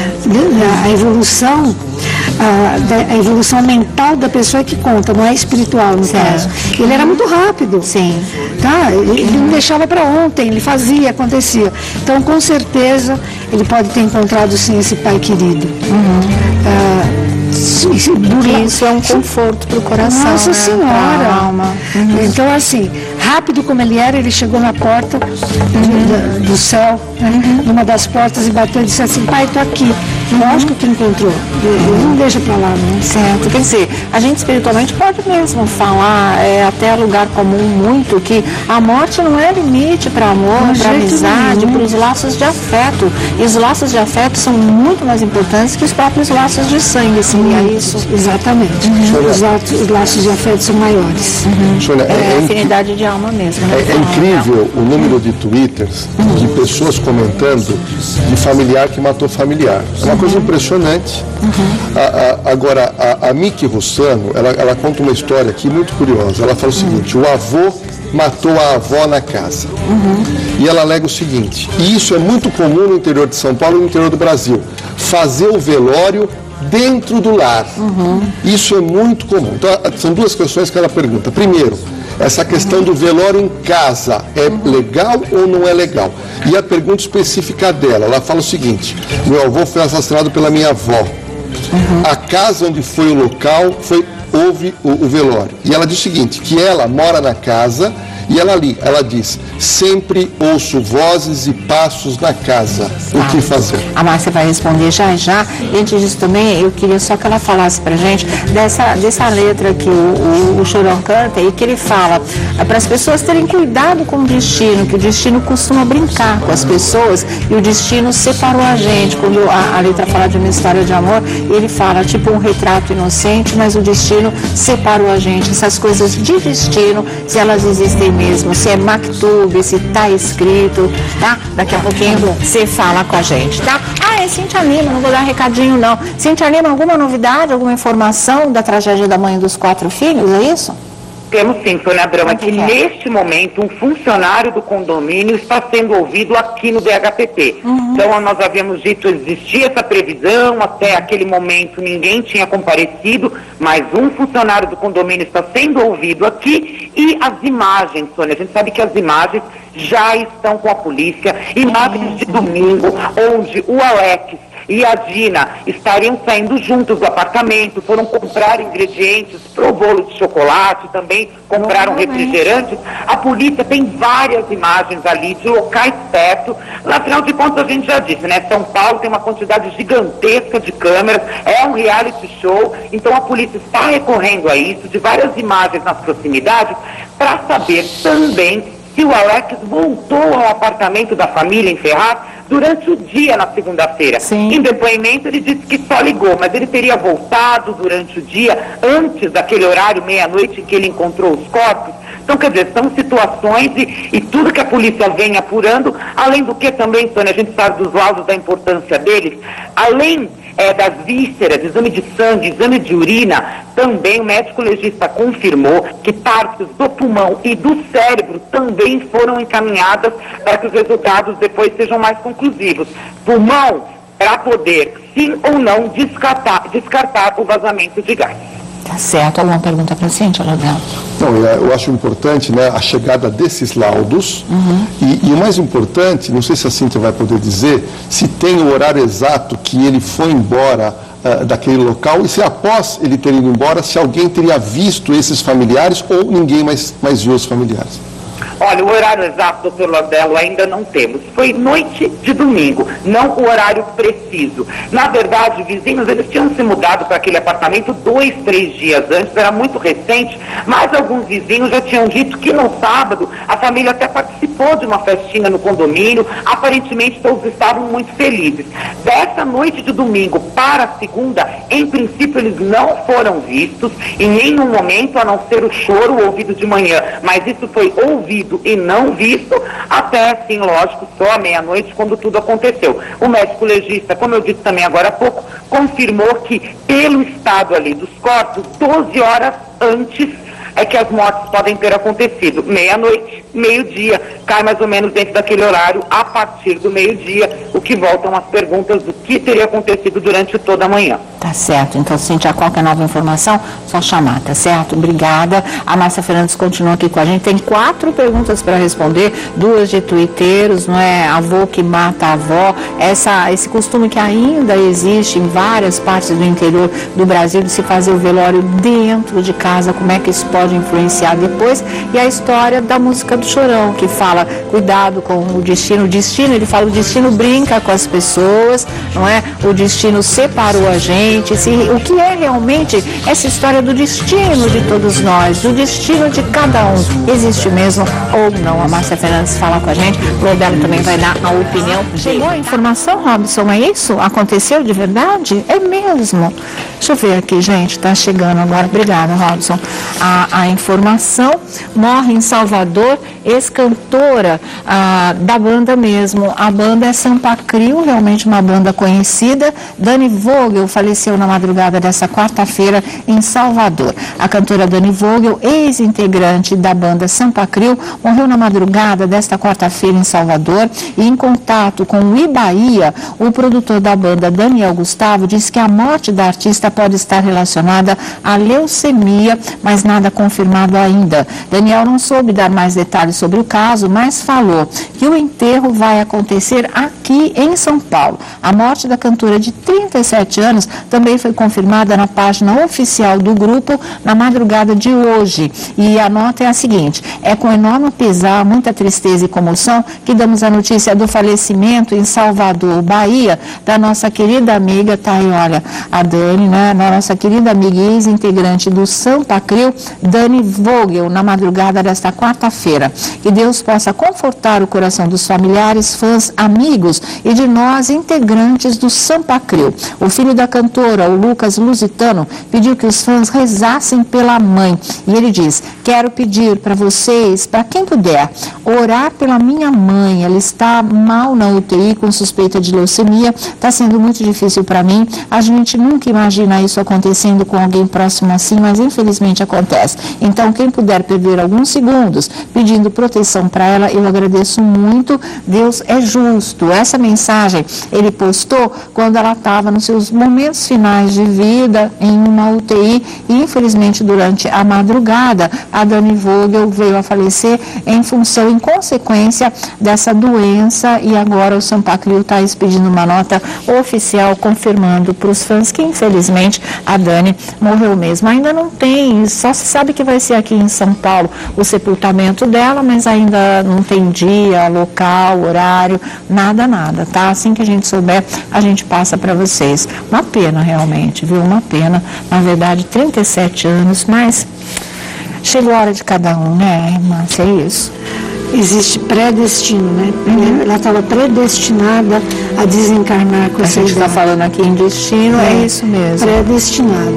A evolução mental da pessoa é que conta, não é espiritual no caso. Ele era muito rápido. Sim. Tá? Ele não deixava para ontem, ele fazia, acontecia. Então, com certeza, ele pode ter encontrado sim esse pai querido. Por isso é um conforto para o coração. Nossa Senhora. Para a alma. Então, assim, rápido como ele era, ele chegou na porta do céu, numa das portas, e bateu e disse assim: pai, estou aqui. Lógico que encontrou. Ele não deixa para lá, não. Certo. Quer dizer, a gente espiritualmente pode mesmo falar, até lugar comum muito, que a morte não é limite para amor, para amizade, para os laços de afeto. E os laços de afeto são muito mais importantes que os próprios laços de sangue, seria isso? Exatamente. Os laços de afeto são maiores. É afinidade de alma mesmo. Né? É incrível o número de twitters de pessoas comentando de familiar que matou familiar. É uma coisa impressionante. A Miki Russano, ela conta uma história aqui muito curiosa. Ela fala o seguinte: o avô matou a avó na casa. E ela alega o seguinte, e isso é muito comum no interior de São Paulo e no interior do Brasil, fazer o velório dentro do lar. Isso é muito comum. Então, são duas questões que ela pergunta. Primeiro, essa questão do velório em casa, é legal ou não é legal? E a pergunta específica dela, ela fala o seguinte, meu avô foi assassinado pela minha avó. A casa onde foi o local, houve o velório. E ela diz o seguinte, que ela mora na casa e ela diz, sempre ouço vozes e passos na casa. O que fazer? A Márcia vai responder já. E antes disso também, eu queria só que ela falasse pra gente dessa letra que o Chorão canta e que ele fala para as pessoas terem cuidado com o destino, que o destino costuma brincar com as pessoas e o destino separou a gente. Quando a letra fala de uma história de amor, ele fala tipo um retrato inocente, mas o destino separou a gente. Essas coisas de destino, se elas existem mesmo, se é maktub, se está escrito, tá? Daqui a pouquinho você fala com a gente, tá? É Cintia Lima, não vou dar recadinho não. Cintia Lima, alguma novidade, alguma informação da tragédia da mãe dos 4 filhos, é isso? Temos sim, Sônia Abrão, que neste momento um funcionário do condomínio está sendo ouvido aqui no DHPP. Então nós havíamos dito, existia essa previsão, até aquele momento ninguém tinha comparecido, mas um funcionário do condomínio está sendo ouvido aqui e as imagens, Sônia, a gente sabe que as imagens já estão com a polícia, imagens de domingo, onde o Alex e a Dina estariam saindo juntos do apartamento, foram comprar ingredientes para o bolo de chocolate, também compraram refrigerantes. A polícia tem várias imagens ali de locais perto. Afinal de contas, a gente já disse, né? São Paulo tem uma quantidade gigantesca de câmeras, é um reality show, então a polícia está recorrendo a isso, de várias imagens nas proximidades, para saber também se o Alex voltou ao apartamento da família em Ferraz durante o dia na segunda-feira. Em depoimento ele disse que só ligou, mas ele teria voltado durante o dia, antes daquele horário, meia-noite, em que ele encontrou os corpos. Então, quer dizer, são situações e tudo que a polícia vem apurando, além do que também, Sônia, a gente sabe dos laudos da importância deles, além das vísceras, exame de sangue, exame de urina, também o médico legista confirmou que partes do pulmão e do cérebro também foram encaminhadas para que os resultados depois sejam mais conclusivos. Pulmão, para poder, sim ou não, descartar o vazamento de gás. Tá certo. Alguma pergunta para a Cintia, Lodel? Não, eu acho importante, né, a chegada desses laudos e o mais importante, não sei se a Cintia vai poder dizer, se tem o horário exato que ele foi embora daquele local e se após ele ter ido embora, se alguém teria visto esses familiares ou ninguém mais viu os familiares. Olha, o horário exato, doutor Lodelo, ainda não temos. Foi noite de domingo, não o horário preciso. Na verdade, vizinhos, eles tinham se mudado para aquele apartamento 2, 3 dias antes, era muito recente, mas alguns vizinhos já tinham dito que no sábado a família até participou de uma festinha no condomínio, aparentemente todos estavam muito felizes. Dessa noite de domingo para a segunda, em princípio eles não foram vistos em nenhum momento, a não ser o choro ouvido de manhã, mas isso foi ouvido e não visto até, sim, lógico, só à meia-noite, quando tudo aconteceu. O médico legista, como eu disse também agora há pouco, confirmou que pelo estado ali dos corpos, 12 horas antes é que as mortes podem ter acontecido. Meia-noite, meio-dia, cai mais ou menos dentro daquele horário, a partir do meio-dia, o que voltam as perguntas do que teria acontecido durante toda a manhã. Tá certo. Então, Cintia, qualquer nova informação, só chamar, tá certo? Obrigada. A Márcia Fernandes continua aqui com a gente. Tem 4 perguntas para responder, 2 de tuiteiros, não é? Avô que mata a avó. Esse costume que ainda existe em várias partes do interior do Brasil de se fazer o velório dentro de casa, como é que isso pode influenciar depois? E a história da música do Chorão, que fala, cuidado com o destino. O destino, ele fala, o destino brinca com as pessoas, não é? O destino separou a gente. O que é realmente essa história do destino de todos nós, do destino de cada um, existe mesmo ou não? A Márcia Fernandes fala com a gente, o Roberto também vai dar a opinião. Chegou a informação, Robson, é isso? Aconteceu de verdade? É mesmo. Deixa eu ver aqui, gente, tá chegando agora. Obrigada, Robson. a informação, morre em Salvador, ex-cantora da banda mesmo. A banda é Sampa Crio, realmente uma banda conhecida. Dani Vogel faleceu na madrugada dessa quarta-feira em Salvador. A cantora Dani Vogel, ex-integrante da banda Sampa Crio, morreu na madrugada desta quarta-feira em Salvador. E em contato com o Ibaía, o produtor da banda, Daniel Gustavo, disse que a morte da artista pode estar relacionada à leucemia, mas nada confirmado ainda. Daniel não soube dar mais detalhes sobre o caso, mas falou que o enterro vai acontecer aqui em São Paulo. A morte da cantora de 37 anos também foi confirmada na página oficial do grupo na madrugada de hoje. E a nota é a seguinte: é com enorme pesar, muita tristeza e comoção que damos a notícia do falecimento em Salvador, Bahia, da nossa querida amiga, tá aí, olha, a Dani, né, nossa querida amiga e ex-integrante do Sampa Crio, Dani Vogel, na madrugada desta quarta-feira. Que Deus possa confortar o coração dos familiares, fãs, amigos e de nós, integrantes do Sampa Crio. O filho da cantora, o Lucas Lusitano, pediu que os fãs rezassem pela mãe. E ele diz: quero pedir para vocês, para quem puder, orar pela minha mãe. Ela está mal na UTI com suspeita de leucemia. Está sendo muito difícil para mim. A gente nunca imagina isso acontecendo com alguém próximo assim, mas infelizmente acontece. Então, quem puder perder alguns segundos pedindo proteção para ela, eu agradeço muito. Deus é justo. Essa mensagem ele postou quando ela estava nos seus momentos finais de vida em uma UTI e infelizmente durante a madrugada a Dani Vogel veio a falecer em consequência dessa doença, e agora o Sampa Crio está expedindo uma nota oficial confirmando para os fãs que infelizmente a Dani morreu mesmo. Ainda não tem, só se sabe que vai ser aqui em São Paulo o sepultamento dela, mas ainda não tem dia, local, horário, nada, tá? Assim que a gente souber, a gente passa para vocês. Uma pena realmente, viu? Uma pena. Na verdade, 37 anos, mas chegou a hora de cada um, né, irmã? É isso. Existe predestino, né? Ela estava predestinada a desencarnar com essa idade. A gente está falando aqui em destino, é isso mesmo. Predestinada.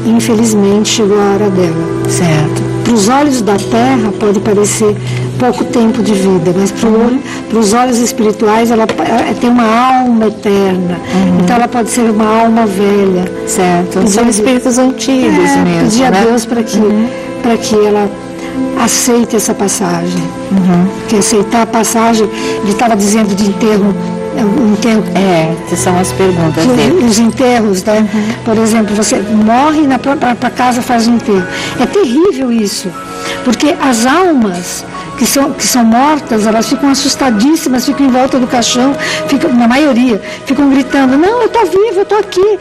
Infelizmente chegou a hora dela. Certo. Para os olhos da terra pode parecer pouco tempo de vida, mas para os olhos espirituais ela tem uma alma eterna. Então ela pode ser uma alma velha. Certo. São espíritos antigos mesmo. Pedir a Deus para que ela aceite essa passagem. Que aceitar a passagem, ele estava dizendo de enterro. Que são as perguntas dele. Os enterros, né? Por exemplo, você morre e para casa faz um enterro. É terrível isso, porque as almas que são mortas, elas ficam assustadíssimas, ficam em volta do caixão, na maioria, ficam gritando: não, eu estou viva, eu estou aqui.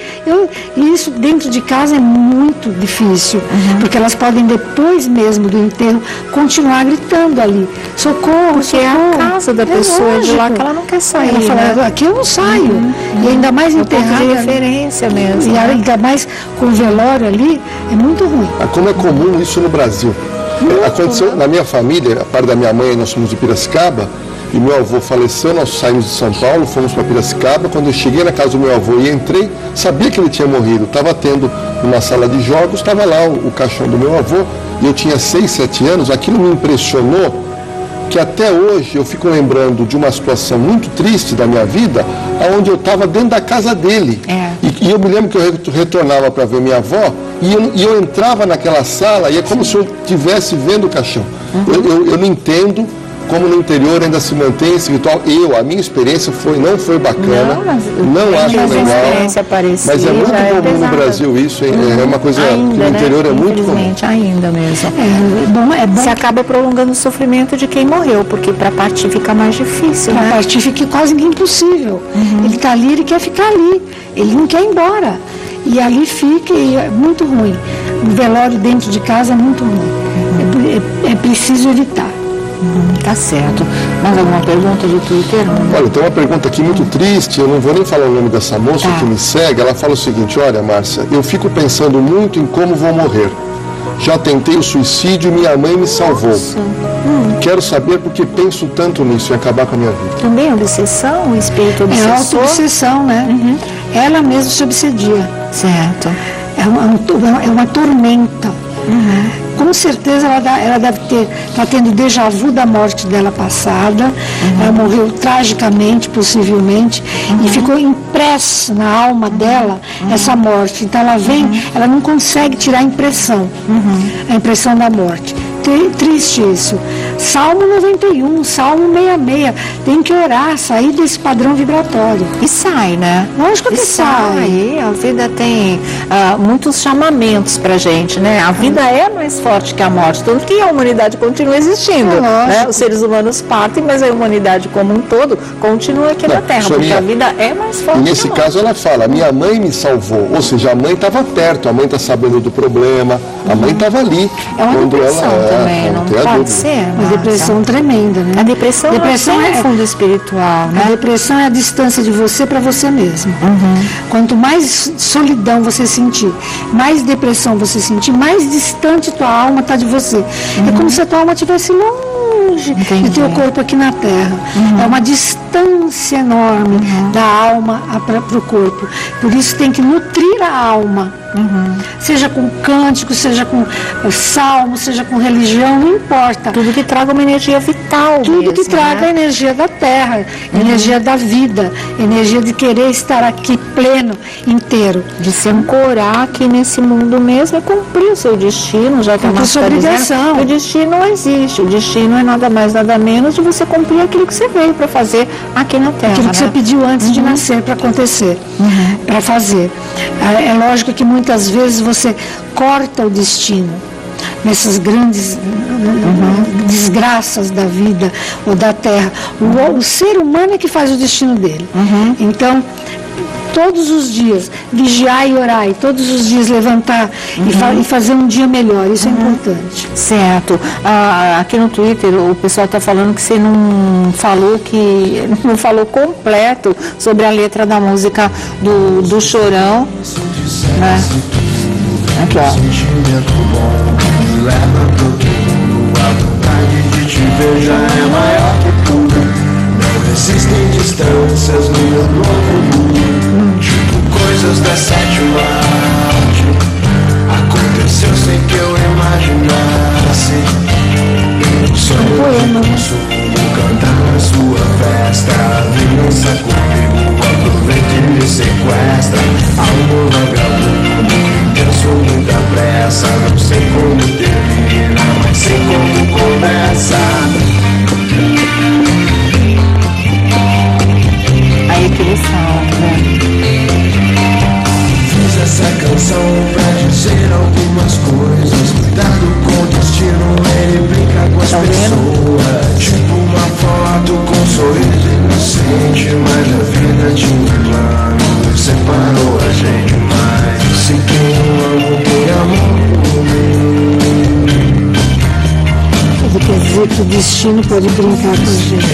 E isso dentro de casa é muito difícil, porque elas podem, depois mesmo do enterro, continuar gritando ali: socorro, porque é a casa da pessoa de lá que ela não quer sair. Ela fala: aqui eu não saio. E ainda mais enterrada. De referência mesmo. E ainda mais com o velório ali, é muito ruim. Como é comum isso no Brasil. Aconteceu na minha família, a parte da minha mãe, nós somos de Piracicaba, e meu avô faleceu, nós saímos de São Paulo, fomos para Piracicaba. Quando eu cheguei na casa do meu avô e entrei, sabia que ele tinha morrido. Estava tendo uma sala de jogos, estava lá o caixão do meu avô, e eu tinha 6, 7 anos. Aquilo me impressionou, que até hoje eu fico lembrando de uma situação muito triste da minha vida, onde eu estava dentro da casa dele. E eu me lembro que eu retornava para ver minha avó, e eu entrava naquela sala, e é como se eu estivesse vendo o caixão. Eu não entendo como no interior ainda se mantém esse ritual. A minha experiência não foi bacana, não acho legal, mas é muito comum no Brasil isso, é uma coisa ainda, que no interior é muito comum. Ainda mesmo. É bom. Você acaba prolongando o sofrimento de quem morreu, porque para partir fica mais difícil, né? Para partir fica quase impossível. Ele está ali, ele quer ficar ali, ele não quer ir embora. E ali fica, e é muito ruim. O velório dentro de casa é muito ruim. É preciso evitar. Tá certo. Mais alguma pergunta de Twitter? Olha, tem uma pergunta aqui muito triste, eu não vou nem falar o nome dessa moça que me segue. Ela fala o seguinte: olha, Márcia, eu fico pensando muito em como vou morrer. Já tentei o suicídio e minha mãe me salvou. Quero saber porque penso tanto nisso e acabar com a minha vida. Também é obsessão, o espírito obsessor? É auto-obsessão, né? Ela mesma se obsedia. Certo. É uma tormenta. com certeza ela deve estar tendo déjà vu da morte dela passada. Ela morreu tragicamente, possivelmente, e ficou impresso na alma dela essa morte. Então ela não consegue tirar a impressão da morte. Triste isso. Salmo 91, Salmo 66. Tem que orar, sair desse padrão vibratório. E sai, né? Lógico que sai. A vida tem muitos chamamentos pra gente, né? A vida é mais forte que a morte, tanto que a humanidade continua existindo. Né? Os seres humanos partem, mas a humanidade como um todo continua aqui na Terra, porque a vida é mais forte. Nesse caso ela fala, minha mãe me salvou. Ou seja, a mãe estava perto, a mãe está sabendo do problema, a mãe estava ali. É uma depressão também, não pode ser? Uma depressão tremenda, né? A depressão é fundo espiritual, né? A depressão é a distância de você para você mesmo. Quanto mais solidão você sentir, mais depressão você sentir, mais distante tua alma está de você. É como se a tua alma estivesse longe do teu corpo aqui na Terra. É uma distância enorme da alma para o corpo. Por isso tem que nutrir a alma. Seja com cântico, seja com salmo, seja com religião, não importa. Tudo que traga uma energia vital. Tudo que traga a energia da terra, energia da vida, energia de querer estar aqui pleno, inteiro. De se ancorar aqui nesse mundo mesmo e cumprir o seu destino, já que a sua obrigação. O destino não existe. O destino é nada mais, nada menos de você cumprir aquilo que você veio para fazer aqui na Terra. Aquilo que você pediu antes de nascer para acontecer, para fazer. É lógico que muitas vezes você corta o destino nessas grandes desgraças da vida ou da terra. O ser humano é que faz o destino dele. Então, todos os dias, vigiar e orar, e todos os dias levantar e fazer um dia melhor, isso é importante. Certo. Aqui no Twitter o pessoal está falando que você não falou completo sobre a letra da música do Chorão, né? Aqui, ó. Existem distâncias no meu novo mundo, tipo coisas da sétima arte. Aconteceu sem que eu imaginasse. Um sonho nosso, cantar na sua festa. Dança comigo, aproveita e me sequestra. Algo vagabundo, intenso, muita pressa. Não sei como termina, mas sei como começa. Aí que ele fala, né? Fiz essa canção pra dizer algumas coisas. Cuidado com o destino, ele brinca com as pessoas. Tipo uma foto com um sorriso inocente, mas a vida tinha um plano, separou a gente mais. Se quem eu amo tem amor por mim. Ele quer dizer que o destino pode brincar com a gente.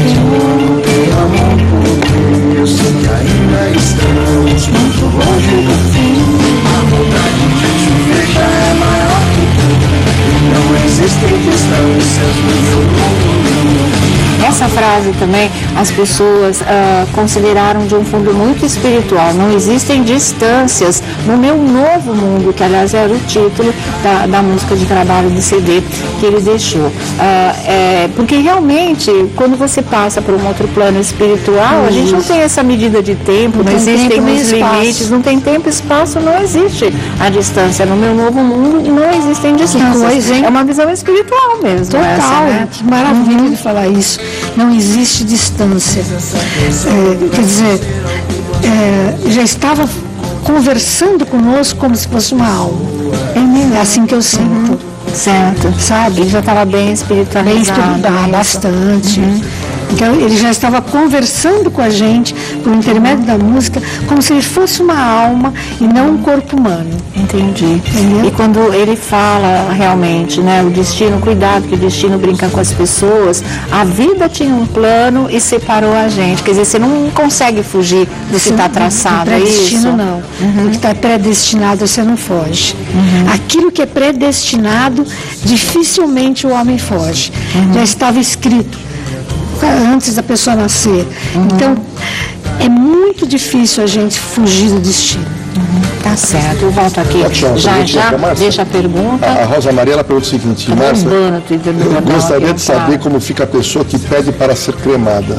Tem amor por mim, eu sei que ainda estamos muito longe do fim. A vontade de te ver já é maior que tudo. Não existem distâncias no meu mundo. Essa frase também as pessoas consideraram de um fundo muito espiritual. Não existem distâncias no meu novo mundo, que aliás era o título da música de trabalho do CD que ele deixou. Porque realmente, quando você passa por um outro plano espiritual, a gente não tem essa medida de tempo, não existem os limites, não tem tempo e espaço, não existe a distância. No meu novo mundo não existem distâncias. É uma visão espiritual mesmo. Total, essa, né? Que maravilha de falar isso. Não existe distância. Quer dizer, já estava conversando conosco como se fosse uma alma. É assim que eu sinto. Certo. Sabe? Ele já estava bem espiritualizado. Bem espiritualizado, bastante. Então ele já estava conversando com a gente por intermédio da música, como se ele fosse uma alma e não um corpo humano. Entendi. Entendeu? E quando ele fala realmente, né, o destino, cuidado que o destino brinca com as pessoas, a vida tinha um plano e separou a gente. Quer dizer, você não consegue fugir do que está traçado, é isso? Predestino não. O que está predestinado você não foge. Aquilo que é predestinado, dificilmente o homem foge. Já estava escrito antes da pessoa nascer. Então, é muito difícil a gente fugir do destino. Tá certo, eu volto aqui já, deixa a pergunta. A Rosa Maria, ela pergunta o seguinte, Márcia, gostaria de saber como fica a pessoa que pede para ser cremada.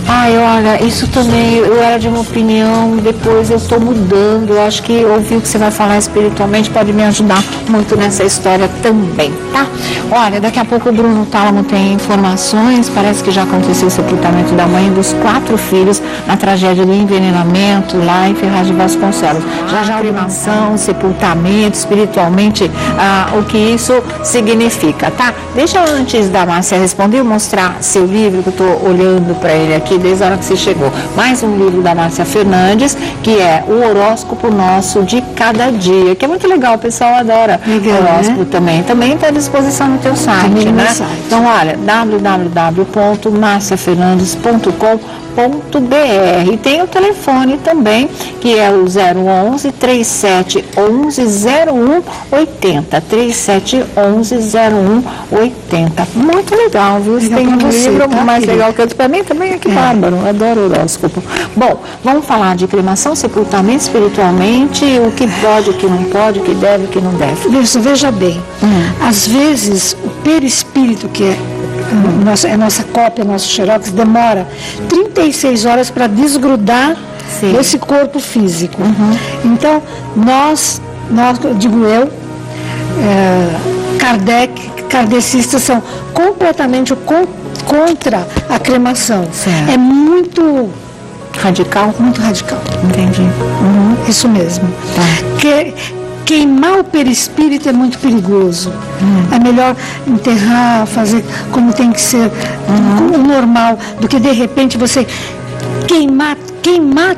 Ai, olha, isso também, eu era de uma opinião, depois eu estou mudando, eu acho que ouvir o que você vai falar espiritualmente pode me ajudar muito nessa história também, tá? Olha, daqui a pouco o Bruno Tálamo tem informações, parece que já aconteceu o sepultamento da mãe dos 4 filhos na tragédia do envenenamento lá em Ferraz de Vasconcelos. Já a cremação, sepultamento, espiritualmente, o que isso significa, tá? Deixa antes da Márcia responder, eu mostrar seu livro que eu estou olhando para ele aqui desde a hora que você chegou. Mais um livro da Márcia Fernandes, que é o horóscopo nosso de cada dia, que é muito legal, o pessoal adora horóscopo, né? Também está à disposição no teu site, né? Então, olha, www.marciafernandes.com.br. E tem o telefone também, que é o 011 3711 0180. 3711 0180. Muito legal, viu? Você tem um livro mais legal que outro. Para mim também é que bárbaro. Adoro horóscopo. Bom, vamos falar de cremação, sepultamento espiritualmente, o que pode, o que não pode, o que deve, o que não deve. Veja bem, às vezes o perispírito, que é a nossa cópia, nosso xerox, demora 36 horas para desgrudar desse corpo físico. Então, nós, digo eu, kardecistas são completamente contra a cremação. Certo. É muito radical? Muito radical. Entendi. Isso mesmo. Tá. Queimar o perispírito é muito perigoso. É melhor enterrar, fazer como tem que ser, o normal, do que de repente você queimar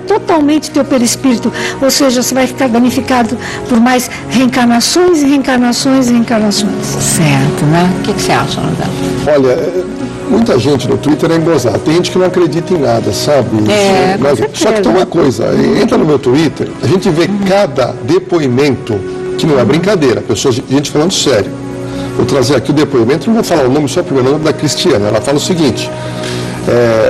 totalmente teu perispírito. Ou seja, você vai ficar danificado por mais reencarnações e reencarnações e reencarnações. Certo, né? O que você acha, André? Olha, muita gente no Twitter é embosada. Tem gente que não acredita em nada, sabe? Só que tem uma coisa, entra no meu Twitter, a gente vê cada depoimento, que não é brincadeira, gente falando sério. Vou trazer aqui o depoimento, não vou falar o nome, só o primeiro nome da Cristiana. Ela fala o seguinte: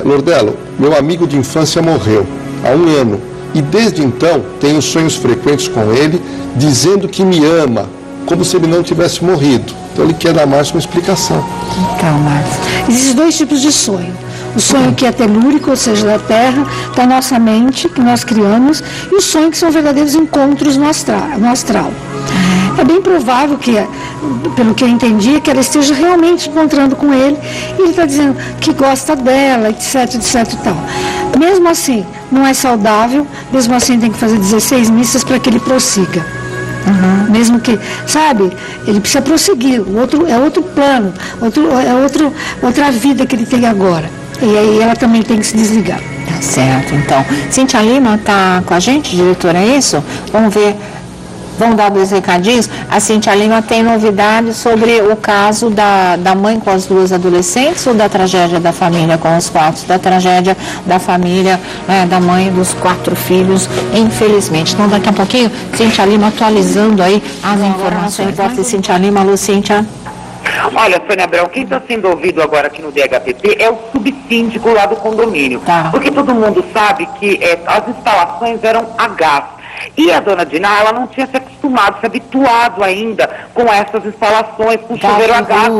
Lordelo, meu amigo de infância morreu há 1 ano e desde então tenho sonhos frequentes com ele, dizendo que me ama, como se ele não tivesse morrido. Então ele quer dar mais uma explicação. Então, Márcia, existem 2 tipos de sonho. O sonho que é telúrico, ou seja, da Terra, da nossa mente, que nós criamos, e o sonho que são verdadeiros encontros no astral. É bem provável que, pelo que eu entendi, que ela esteja realmente encontrando com ele, e ele está dizendo que gosta dela, etc e tal. Mesmo assim, não é saudável, mesmo assim tem que fazer 16 missas para que ele prossiga. Mesmo que, sabe, ele precisa prosseguir, é outro plano, outra vida que ele tem agora. E aí ela também tem que se desligar. Tá certo, então. Cíntia Lima está com a gente, diretora, é isso? Vamos ver. Vamos dar 2 recadinhos. A Cíntia Lima tem novidades sobre o caso da mãe com as 2 adolescentes ou da tragédia da família com os 4? Da tragédia da família, da mãe dos 4 filhos, infelizmente. Então, daqui a pouquinho, Cíntia Lima atualizando aí as informações. Repórter Cíntia Lima. Alô, Cíntia. Olha, Sônia Abrão, quem está sendo ouvido agora aqui no DHPP é o subsíndico lá do condomínio. Tá. Porque todo mundo sabe que as instalações eram a gás. E a dona Diná, ela não tinha se acostumado, se habituado ainda com essas instalações, com chuveiro a gás.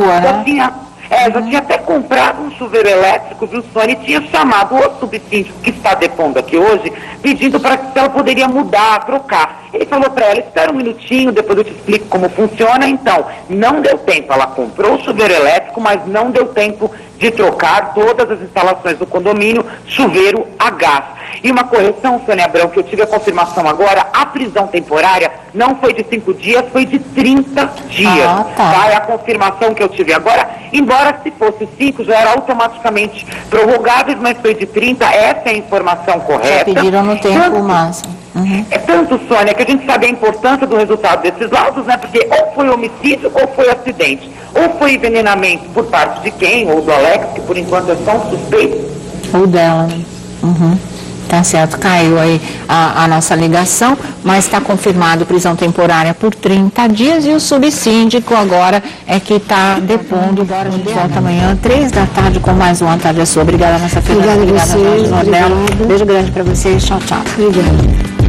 Já tinha até comprado um chuveiro elétrico, viu, Sônia? E tinha chamado o subsíndico que está depondo aqui hoje, pedindo para que ela poderia mudar, trocar. Ele falou para ela: espera um minutinho, depois eu te explico como funciona. Então, não deu tempo. Ela comprou o chuveiro elétrico, mas não deu tempo de trocar todas as instalações do condomínio, chuveiro a gás. E uma correção, Sônia Abrão, que eu tive a confirmação agora: a prisão temporária não foi de 5 dias, foi de 30 dias. Tá? É a confirmação que eu tive agora, embora se fosse 5 já era automaticamente prorrogável, mas foi de 30, essa é a informação correta. Já pediram no tempo máximo. É tanto, Sônia, que a gente sabe a importância do resultado desses laudos, né? Porque ou foi homicídio ou foi acidente. Ou foi envenenamento por parte de quem? Ou do Alex, que por enquanto é só um suspeito. Ou dela, né? Tá certo, caiu aí a nossa ligação, mas está confirmado prisão temporária por 30 dias e o subsíndico agora é que está depondo. Agora a gente volta amanhã, 3 da tarde, com mais uma tarde sua. Obrigada, nossa filha. Obrigada a vocês. Beijo grande para vocês. Tchau, tchau. Obrigada.